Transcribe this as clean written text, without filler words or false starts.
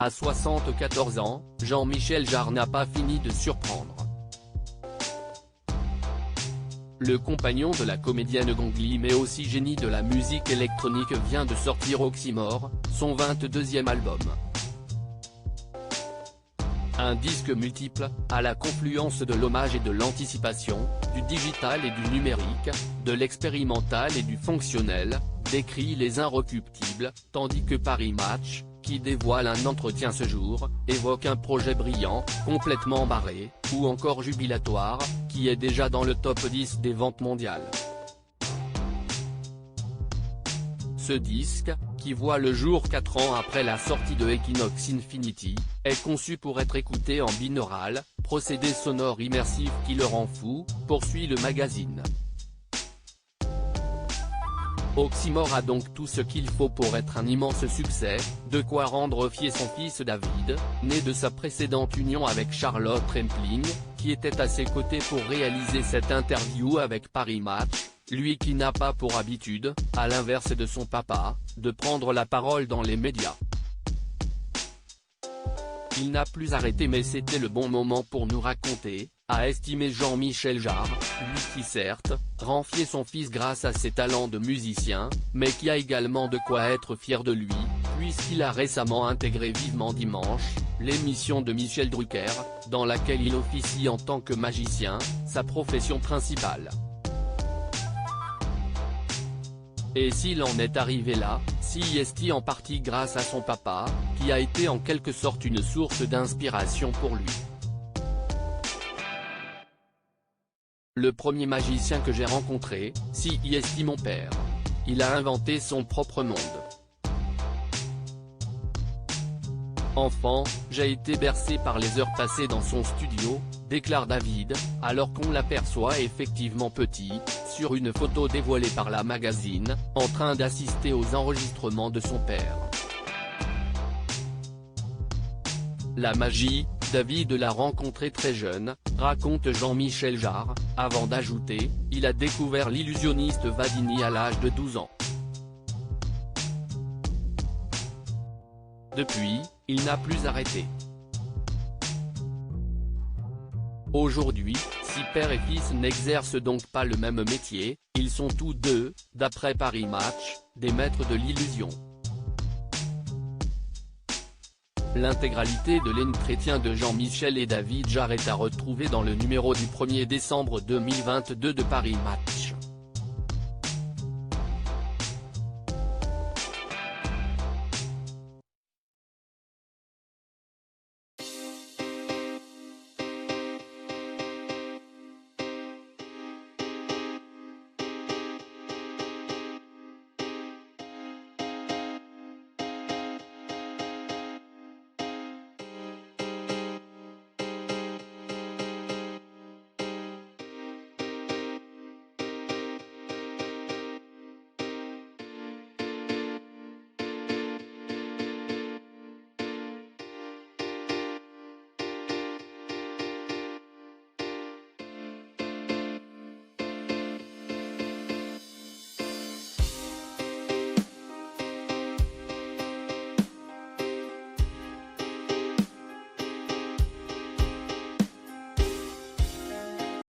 À 74 ans, Jean-Michel Jarre n'a pas fini de surprendre. Le compagnon de la comédienne Gongli mais aussi génie de la musique électronique vient de sortir Oxymore, son 22e album. Un disque multiple, à la confluence de l'hommage et de l'anticipation, du digital et du numérique, de l'expérimental et du fonctionnel, décrit les inrecuptibles, tandis que Paris Match, qui dévoile un entretien ce jour, évoque un projet brillant, complètement barré, ou encore jubilatoire, qui est déjà dans le top 10 des ventes mondiales. Ce disque, qui voit le jour 4 ans après la sortie de Equinox Infinity, est conçu pour être écouté en binaural, procédé sonore immersif qui le rend fou, poursuit le magazine. Oxymore a donc tout ce qu'il faut pour être un immense succès, de quoi rendre fier son fils David, né de sa précédente union avec Charlotte Rampling, qui était à ses côtés pour réaliser cette interview avec Paris Match, lui qui n'a pas pour habitude, à l'inverse de son papa, de prendre la parole dans les médias. Il n'a plus arrêté mais c'était le bon moment pour nous raconter, a estimé Jean-Michel Jarre, lui qui certes, rend fier son fils grâce à ses talents de musicien, mais qui a également de quoi être fier de lui, puisqu'il a récemment intégré Vivement Dimanche, l'émission de Michel Drucker, dans laquelle il officie en tant que magicien, sa profession principale. Et s'il en est arrivé là, si est en partie grâce à son papa, qui a été en quelque sorte une source d'inspiration pour lui. Le premier magicien que j'ai rencontré, si est mon père. Il a inventé son propre monde. Enfant, j'ai été bercé par les heures passées dans son studio, déclare David, alors qu'on l'aperçoit effectivement petit, sur une photo dévoilée par la magazine, en train d'assister aux enregistrements de son père. La magie, David l'a rencontré très jeune, raconte Jean-Michel Jarre, avant d'ajouter, il a découvert l'illusionniste Vadini à l'âge de 12 ans. Depuis, il n'a plus arrêté. Aujourd'hui, si père et fils n'exercent donc pas le même métier, ils sont tous deux, d'après Paris Match, des maîtres de l'illusion. L'intégralité de l'entretien de Jean-Michel et David Jarre est à retrouver dans le numéro du 1er décembre 2022 de Paris Match.